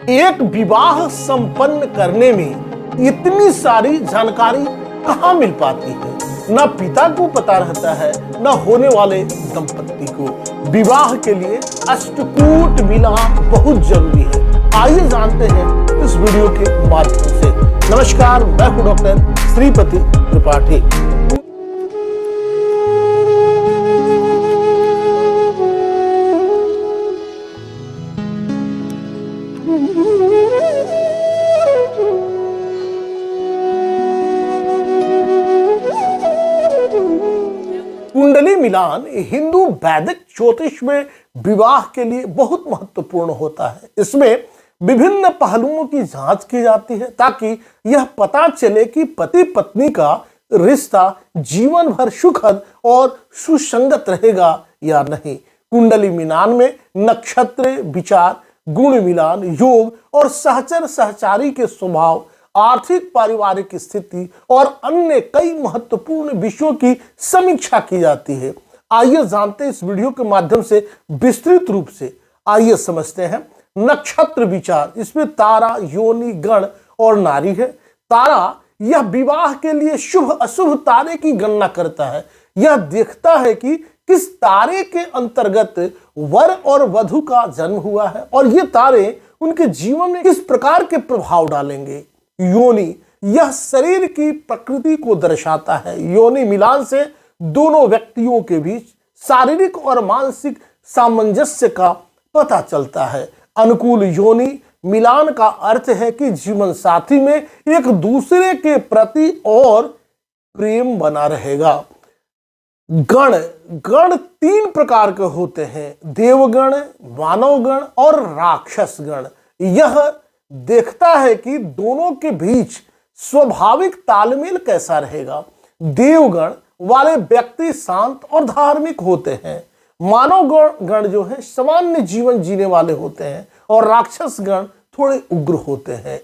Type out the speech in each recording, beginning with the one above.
एक विवाह संपन्न करने में इतनी सारी जानकारी कहाँ मिल पाती है। न पिता को पता रहता है, न होने वाले दंपत्ति को। विवाह के लिए अष्टकूट मिलान बहुत जरूरी है। आइए जानते हैं इस वीडियो के माध्यम से। नमस्कार, मैं हूं डॉक्टर श्रीपति त्रिपाठी। कुंडली मिलान हिंदू वैदिक ज्योतिष में विवाह के लिए बहुत महत्वपूर्ण होता है। इसमें विभिन्न पहलुओं की जांच की जाती है ताकि यह पता चले कि पति पत्नी का रिश्ता जीवन भर सुखद और सुसंगत रहेगा या नहीं। कुंडली मिलान में नक्षत्र विचार, गुण मिलान, योग और सहचर सहचारी के स्वभाव, आर्थिक पारिवारिक स्थिति और अन्य कई महत्वपूर्ण विषयों की समीक्षा की जाती है। आइए जानते हैं इस वीडियो के माध्यम से विस्तृत रूप से। आइए समझते हैं नक्षत्र विचार। इसमें तारा, योनि, गण और नारी है। तारा यह विवाह के लिए शुभ अशुभ तारे की गणना करता है। यह देखता है कि किस तारे के अंतर्गत वर और वधु का जन्म हुआ है और ये तारे उनके जीवन में किस प्रकार के प्रभाव डालेंगे। योनि यह शरीर की प्रकृति को दर्शाता है। योनि मिलान से दोनों व्यक्तियों के बीच शारीरिक और मानसिक सामंजस्य का पता चलता है। अनुकूल योनि मिलान का अर्थ है कि जीवन साथी में एक दूसरे के प्रति और प्रेम बना रहेगा। गण तीन प्रकार के होते हैं, देवगण, मानवगण और राक्षस गण। यह देखता है कि दोनों के बीच स्वाभाविक तालमेल कैसा रहेगा। देवगण वाले व्यक्ति शांत और धार्मिक होते हैं। मानव गण जो है सामान्य जीवन जीने वाले होते हैं और राक्षस गण थोड़े उग्र होते हैं।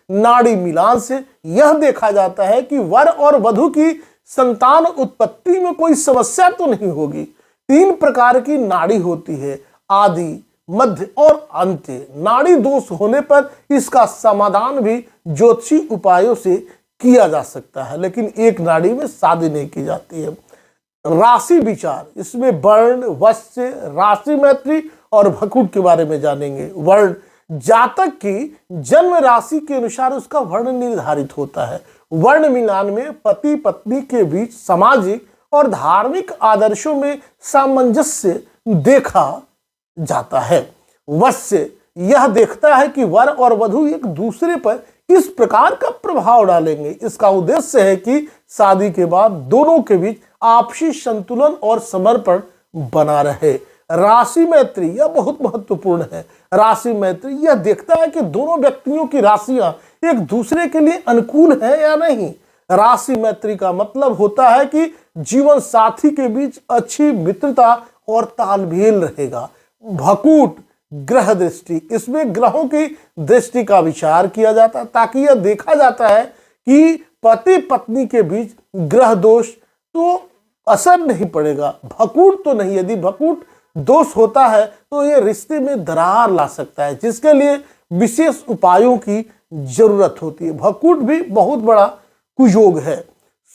नाड़ी मिलान से यह देखा जाता है कि वर और वधु की संतान उत्पत्ति में कोई समस्या तो नहीं होगी। तीन प्रकार की नाड़ी होती है, आदि, मध्य और अंत्य। नाड़ी दोष होने पर इसका समाधान भी ज्योतिषी उपायों से किया जा सकता है, लेकिन एक नाड़ी में शादी नहीं की जाती है। राशि विचार, इसमें वर्ण, वश्य, राशि मैत्री और भकुट के बारे में जानेंगे। वर्ण जातक की जन्म राशि के अनुसार उसका वर्ण निर्धारित होता है। वर्ण मिलान में पति पत्नी के बीच सामाजिक और धार्मिक आदर्शों में सामंजस्य देखा जाता है। वश्य यह देखता है कि वर और वधु एक दूसरे पर किस प्रकार का प्रभाव डालेंगे। इसका उद्देश्य है कि शादी के बाद दोनों के बीच आपसी संतुलन और समर्पण बना रहे। राशि मैत्री यह बहुत महत्वपूर्ण है। राशि मैत्री यह देखता है कि दोनों व्यक्तियों की राशियां एक दूसरे के लिए अनुकूल है या नहीं। राशि मैत्री का मतलब होता है कि जीवन साथी के बीच अच्छी मित्रता और तालमेल रहेगा। भकुट ग्रह दृष्टि, इसमें ग्रहों की दृष्टि का विचार किया जाता है ताकि यह देखा जाता है कि पति पत्नी के बीच ग्रह दोष तो असर नहीं पड़ेगा। भकुट तो नहीं, यदि भकुट दोष होता है तो यह रिश्ते में दरार ला सकता है, जिसके लिए विशेष उपायों की जरूरत होती है। भकुट भी बहुत बड़ा कुयोग है।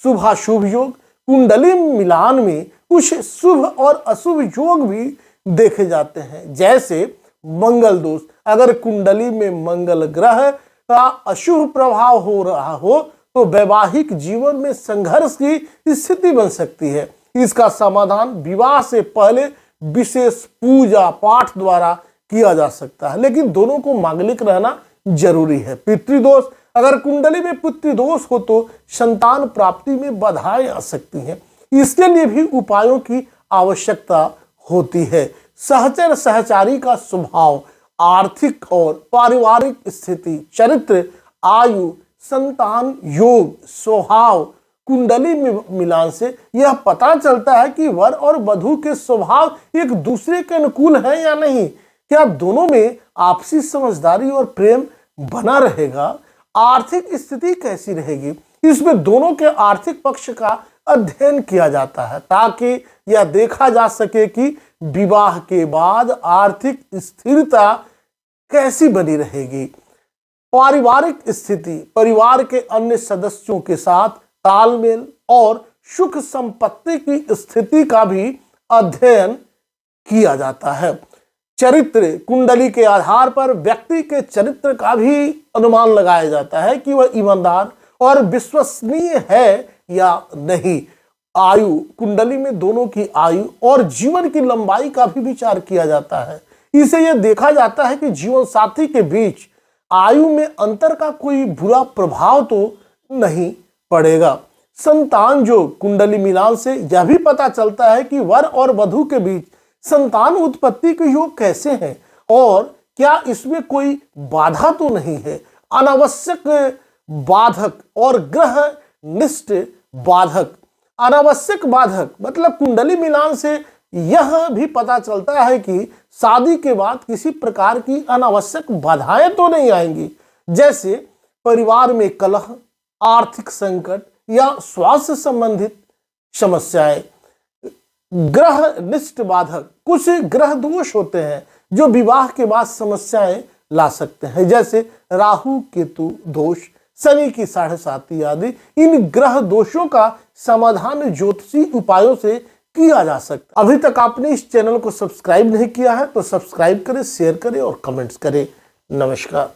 शुभाशुभ योग, कुंडली मिलान में कुछ शुभ और अशुभ योग भी देखे जाते हैं, जैसे मंगल दोष। अगर कुंडली में मंगल ग्रह का अशुभ प्रभाव हो रहा हो तो वैवाहिक जीवन में संघर्ष की स्थिति बन सकती है। इसका समाधान विवाह से पहले विशेष पूजा पाठ द्वारा किया जा सकता है, लेकिन दोनों को मांगलिक रहना जरूरी है। पितृदोष, अगर कुंडली में पितृदोष हो तो संतान प्राप्ति में बाधाएं आ सकती हैं। इसके लिए भी उपायों की आवश्यकता होती है। सहचर सहचारी का स्वभाव, आर्थिक और पारिवारिक स्थिति, चरित्र, आयु, संतान योग, स्वभाव। कुंडली मिलान से यह पता चलता है कि वर और वधु के स्वभाव एक दूसरे के अनुकूल है या नहीं। क्या दोनों में आपसी समझदारी और प्रेम बना रहेगा। आर्थिक स्थिति कैसी रहेगी, इसमें दोनों के आर्थिक पक्ष का अध्ययन किया जाता है ताकि यह देखा जा सके कि विवाह के बाद आर्थिक स्थिरता कैसी बनी रहेगी। पारिवारिक स्थिति, परिवार के अन्य सदस्यों के साथ तालमेल और सुख संपत्ति की स्थिति का भी अध्ययन किया जाता है। चरित्र कुंडली के आधार पर व्यक्ति के चरित्र का भी अनुमान लगाया जाता है कि वह ईमानदार और विश्वसनीय है या नहीं। आयु, कुंडली में दोनों की आयु और जीवन की लंबाई का भी विचार किया जाता है। इसे यह देखा जाता है कि जीवन साथी के बीच आयु में अंतर का कोई बुरा प्रभाव तो नहीं पड़ेगा। संतान योग, कुंडली मिलान से यह भी पता चलता है कि वर और वधू के बीच संतान उत्पत्ति के योग कैसे हैं और क्या इसमें कोई बाधा तो नहीं है। अनावश्यक बाधक और ग्रह निष्ठ बाधक। अनावश्यक बाधक मतलब कुंडली मिलान से यह भी पता चलता है कि शादी के बाद किसी प्रकार की अनावश्यक बाधाएं तो नहीं आएंगी, जैसे परिवार में कलह, आर्थिक संकट या स्वास्थ्य संबंधित समस्याएं। ग्रह निष्ठ बाधक, कुछ ग्रह दोष होते हैं जो विवाह के बाद समस्याएं ला सकते हैं, जैसे राहु केतु दोष, शनि की 7.5 आदि। इन ग्रह दोषों का समाधान ज्योतिषी उपायों से किया जा सकता है। अभी तक आपने इस चैनल को सब्सक्राइब नहीं किया है तो सब्सक्राइब करें, शेयर करें और कमेंट्स करें। नमस्कार।